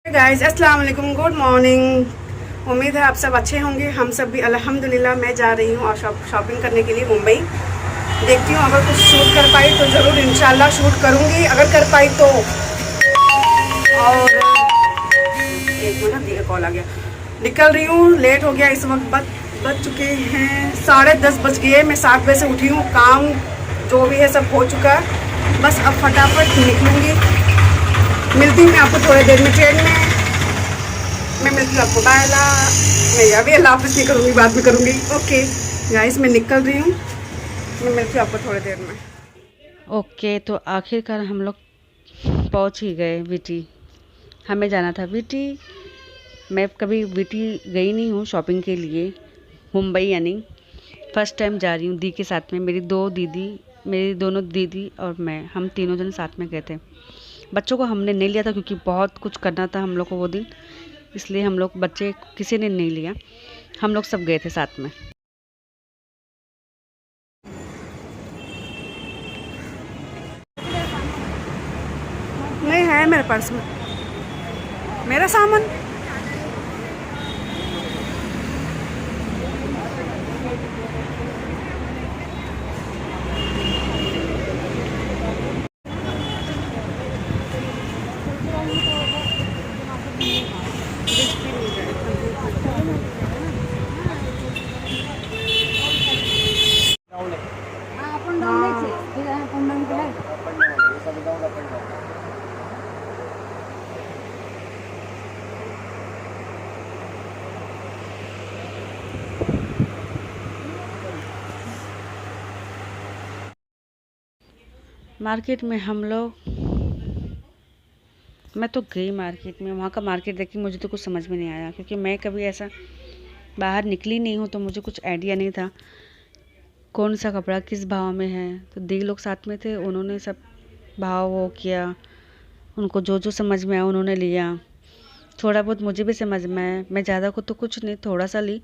Guys अस्सलाम वालेकुम, good morning. उम्मीद है आप सब अच्छे होंगे। हम सब भी अल्हम्दुलिल्लाह। मैं जा रही हूँ और शॉपिंग करने के लिए मुंबई। देखती हूँ अगर कुछ शूट कर पाई तो ज़रूर इंशाल्लाह शूट करूँगी, अगर कर पाई तो। और एक मिनट, दिया कॉल आ गया। निकल रही हूँ, लेट हो गया। इस वक्त बज चुके हैं 10:30 बज गए। मैं 7 बजे से उठी हूँ। काम जो भी है सब हो चुका है, बस अब फटाफट निकलूँगी। मिलती हूँ मैं आपको थोड़ी देर में ट्रेन में। मैं मिलती हूँ आपको। बाय। मैं अभी अल्लाह हाफिज़ नहीं करूँगी, बाद में करूँगी। ओके गाइस, मैं निकल रही हूँ। मैं मिलती हूँ आपको थोड़ी देर में। ओके, तो आखिरकार हम लोग पहुंच ही गए वीटी। हमें जाना था वीटी। मैं कभी वीटी गई नहीं हूँ शॉपिंग के लिए, मुंबई यानी फर्स्ट टाइम जा रही हूँ दी के साथ में। मेरी दोनों दीदी और मैं, हम तीनों जन साथ में गए थे। बच्चों को हमने नहीं लिया था क्योंकि बहुत कुछ करना था हम लोग को वो दिन, इसलिए हम लोग बच्चे किसी ने नहीं लिया। हम लोग सब गए थे साथ में। नहीं है मेरे पर्स में मेरा सामान। मार्केट में हम लोग, मैं तो गई मार्केट में। वहाँ का मार्केट देख के मुझे तो कुछ समझ में नहीं आया क्योंकि मैं कभी ऐसा बाहर निकली नहीं हूँ, तो मुझे कुछ आइडिया नहीं था कौन सा कपड़ा किस भाव में है। तो दी लोग साथ में थे, उन्होंने सब भाव वो किया। उनको जो जो समझ में आया उन्होंने लिया। थोड़ा बहुत मुझे भी समझ में आया। मैं ज़्यादा को तो कुछ नहीं, थोड़ा सा ली।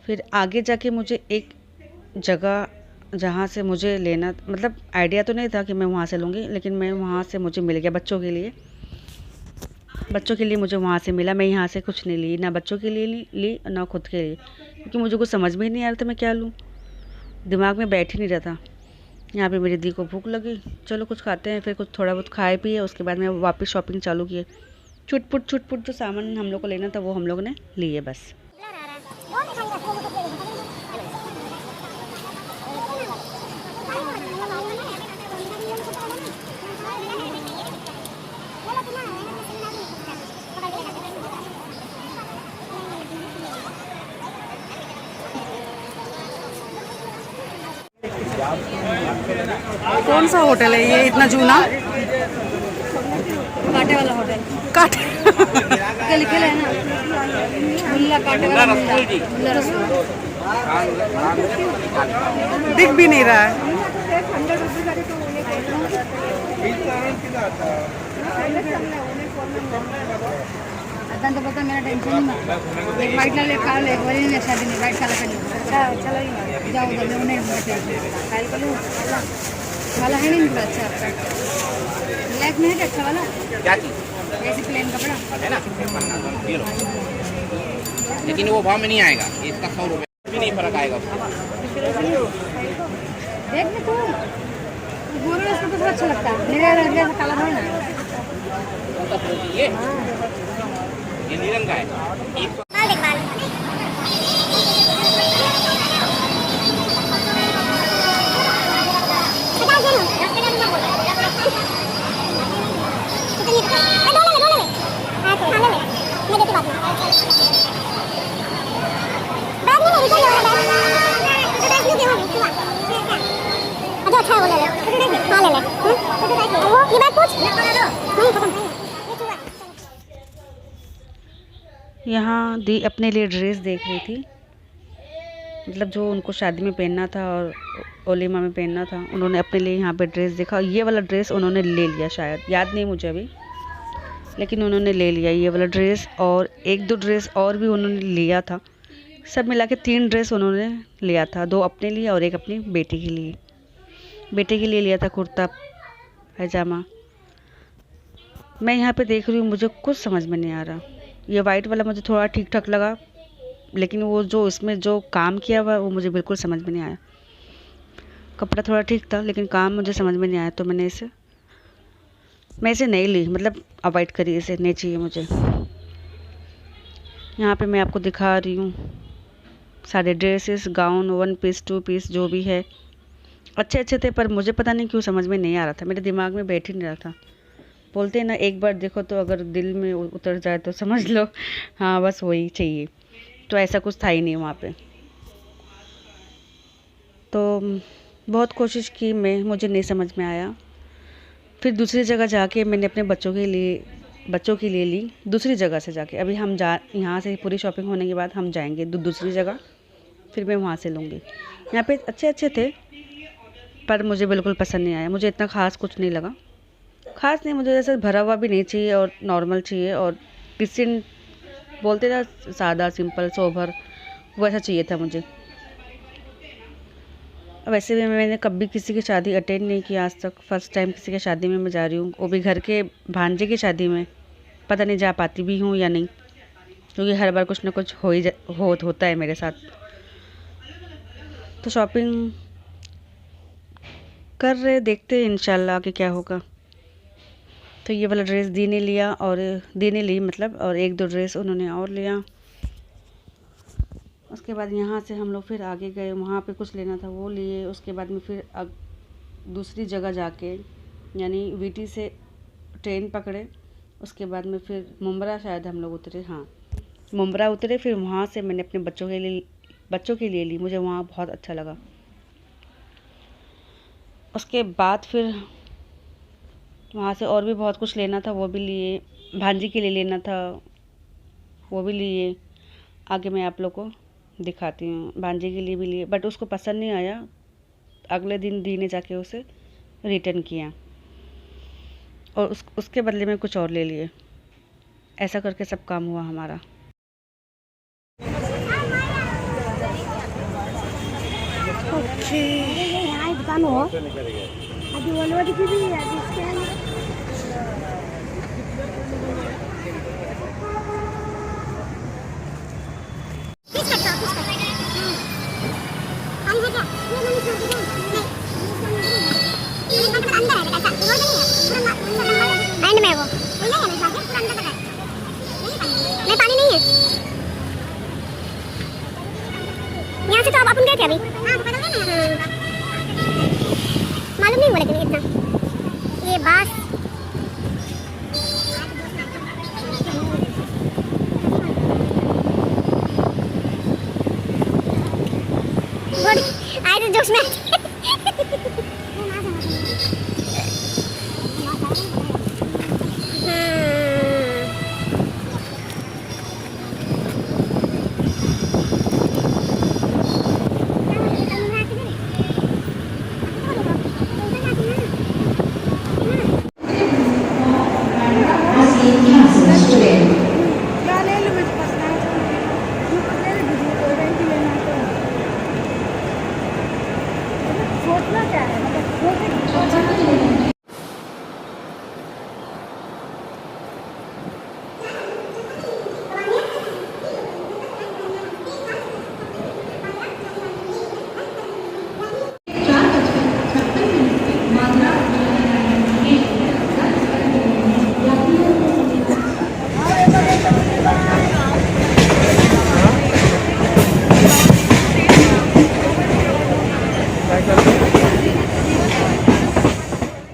फिर आगे जाके मुझे एक जगह जहाँ से मुझे लेना, मतलब आइडिया तो नहीं था कि मैं वहाँ से लूँगी, लेकिन मैं वहाँ से मुझे मिल गया बच्चों के लिए मुझे वहाँ से मिला। मैं यहाँ से कुछ नहीं ली, ना बच्चों के लिए ली ना खुद के लिए, क्योंकि मुझे कुछ समझ में ही नहीं आ रहा था मैं क्या लूँ। दिमाग में बैठ ही नहीं रहा था। यहाँ पे मेरी दी को भूख लगी, चलो कुछ खाते हैं। फिर कुछ थोड़ा बहुत खाए पिए, उसके बाद में वापस शॉपिंग चालू किए। छुटपुट जो सामान हम लोग को लेना था वो हम लोग ने लिए बस। कौन सा होटल है ये इतना जूना? कांटे वाला होटल। काटे लिखे है ना, मुल्ला कांटे वाला मुल्ला रसूल। दिख भी नहीं रहा है। आता तो पता मेरा टेंशन नहीं। एक वाइट ला ले खा ले, वही नहीं शादी नहीं वाइट खाला पहले। चलो जाओ उधर ले, उन्हें बैठे खाल कर लो। वाला है नहीं पूरा अच्छा आपका, ब्लैक में है अच्छा वाला। क्या चीज ऐसे प्लेन कपड़ा है ना, ये लो। लेकिन वो भाव में नहीं आएगा, इसका 100 रुपये भी नहीं फर्क आएगा उसका। देख ले तू, गोरे उसको तो अच्छा लगता है। मेरा जैसा कलर है ना, कौन सा फिरोजी ये नीरंग का है। एक यहाँ दी अपने लिए ड्रेस देख रही थी, मतलब जो उनको शादी में पहनना था और ओलिमा में पहनना था। उन्होंने अपने लिए यहाँ पे ड्रेस देखा। ये वाला ड्रेस उन्होंने ले लिया, शायद याद नहीं मुझे अभी, लेकिन उन्होंने ले लिया ये वाला ड्रेस। और एक दो ड्रेस और भी उन्होंने लिया था। सब मिला के 3 ड्रेस उन्होंने लिया था, 2 अपने लिए और एक अपनी बेटी के लिए। बेटे के लिए लिया था कुर्ता पैजामा, मैं यहाँ पे देख रही हूँ, मुझे कुछ समझ में नहीं आ रहा। ये वाइट वाला मुझे थोड़ा ठीक ठाक लगा, लेकिन वो जो इसमें जो काम किया हुआ वो मुझे बिल्कुल समझ में नहीं आया। कपड़ा थोड़ा ठीक था लेकिन काम मुझे समझ में नहीं आया, तो मैं इसे नहीं ली, मतलब अवॉइड करी, इसे नहीं चाहिए मुझे। यहाँ पे मैं आपको दिखा रही हूँ सारे ड्रेसेस, गाउन, 1 पीस 2 पीस जो भी है, अच्छे अच्छे थे, पर मुझे पता नहीं क्यों समझ में नहीं आ रहा था, मेरे दिमाग में बैठ ही नहीं रहा था। बोलते हैं ना, एक बार देखो तो अगर दिल में उतर जाए तो समझ लो हाँ बस वही चाहिए। तो ऐसा कुछ था ही नहीं वहाँ पे। तो बहुत कोशिश की मैं, मुझे नहीं समझ में आया। फिर दूसरी जगह जाके मैंने अपने बच्चों के लिए ली, दूसरी जगह से जाके। अभी हम यहाँ से पूरी शॉपिंग होने के बाद हम जाएंगे दूसरी जगह, फिर मैं वहाँ से लूँगी। यहाँ पे अच्छे अच्छे थे पर मुझे बिल्कुल पसंद नहीं आया, मुझे इतना ख़ास कुछ नहीं लगा। ख़ास नहीं, मुझे जैसे भरा हुआ भी नहीं चाहिए और नॉर्मल चाहिए, और डिसेंट बोलते ना, सादा सिंपल सोबर, वैसा चाहिए था मुझे। वैसे भी मैंने कभी किसी की शादी अटेंड नहीं की आज तक, फर्स्ट टाइम किसी की शादी में मैं जा रही हूँ, वो भी घर के भांजे की शादी में। पता नहीं जा पाती भी हूँ या नहीं, क्योंकि हर बार कुछ ना कुछ होता है मेरे साथ। तो शॉपिंग कर रहे, देखते हैं इंशाल्लाह आगे क्या होगा। तो ये वाला ड्रेस दी ने ली मतलब, और 1-2 ड्रेस उन्होंने और लिया। उसके बाद यहाँ से हम लोग फिर आगे गए, वहाँ पे कुछ लेना था वो लिए। उसके बाद में फिर दूसरी जगह जाके, यानी वीटी से ट्रेन पकड़े, उसके बाद में फिर मुंब्रा शायद हम लोग उतरे, हाँ मुंब्रा उतरे। फिर वहाँ से मैंने अपने बच्चों के लिए ली, मुझे वहाँ बहुत अच्छा लगा। उसके बाद फिर वहाँ से और भी बहुत कुछ लेना था, वो भी लिए। भांजी के लिए लेना था, वो भी लिए। आगे मैं आप लोग को दिखाती हूँ। भांजी के लिए भी लिए, बट उसको पसंद नहीं आया। अगले दिन दी ने जाके उसे रिटर्न किया, और उसके बदले में कुछ और ले लिए। ऐसा करके सब काम हुआ हमारा। यहाँ दुकान हो अभी बोलो दिखी भी अभी इसके एंड में वो नहीं पानी नहीं है यहाँ से। तो आप अपन गए थे अभी, मालूम नहीं हुआ लेकिन इतना ये बास आए तो जोश में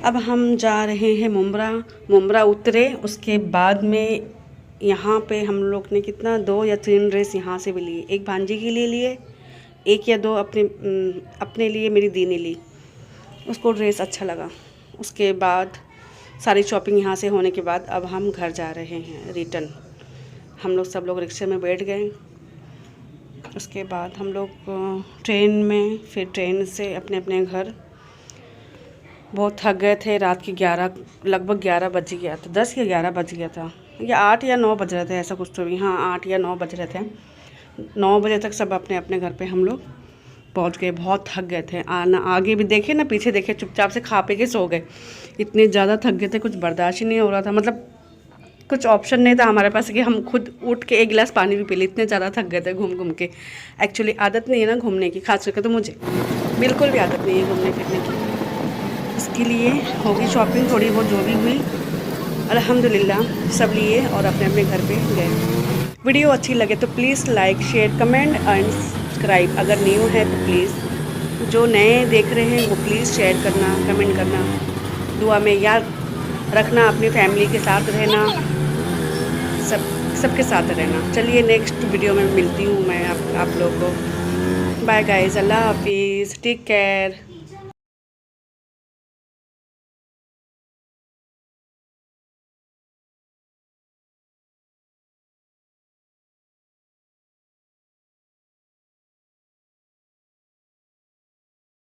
अब हम जा रहे हैं मुंब्रा उतरे। उसके बाद में यहाँ पे हम लोग ने कितना 2 या 3 ड्रेस यहाँ से भी लिए। एक भांजी के लिए लिए, 1 या 2 अपने लिए मेरी दी ने ली, उसको ड्रेस अच्छा लगा। उसके बाद सारी शॉपिंग यहाँ से होने के बाद अब हम घर जा रहे हैं रिटर्न। हम लोग सब लोग रिक्शे में बैठ गए। उसके बाद हम लोग ट्रेन में, फिर ट्रेन से अपने अपने घर। बहुत थक गए थे, रात के लगभग 11 बज गया था, 10 या 11 बज गया था, या 8 या 9 बज रहे थे, ऐसा कुछ तो भी, हाँ 8 या 9 बज रहे थे। 9 बजे तक सब अपने अपने घर पे हम लोग पहुंच गए। बहुत थक गए थे, आगे भी देखे ना पीछे देखे, चुपचाप से खा पी के सो गए। इतने ज़्यादा थक गए थे, कुछ बर्दाश्त ही नहीं हो रहा था। मतलब कुछ ऑप्शन नहीं था हमारे पास कि हम खुद उठ के एक गिलास पानी भी पी ले, इतने ज़्यादा थक गए थे घूम घूम के। एक्चुअली आदत नहीं है ना घूमने की, खास करके तो मुझे बिल्कुल भी आदत नहीं है घूमने फिरने की। इसके लिए होगी शॉपिंग थोड़ी बहुत जो भी हुई, अल्हम्दुलिल्लाह सब लिए और अपने अपने घर पे गए। वीडियो अच्छी लगे तो please like share comment and subscribe, अगर न्यू है तो प्लीज़, जो नए देख रहे हैं वो प्लीज़ शेयर करना, कमेंट करना, दुआ में याद रखना, अपनी फैमिली के साथ रहना, सबके साथ रहना। चलिए नेक्स्ट वीडियो में मिलती हूँ मैं आप लोगों को। बाय गाइस, अल्लाह हाफिज़, टेक केयर।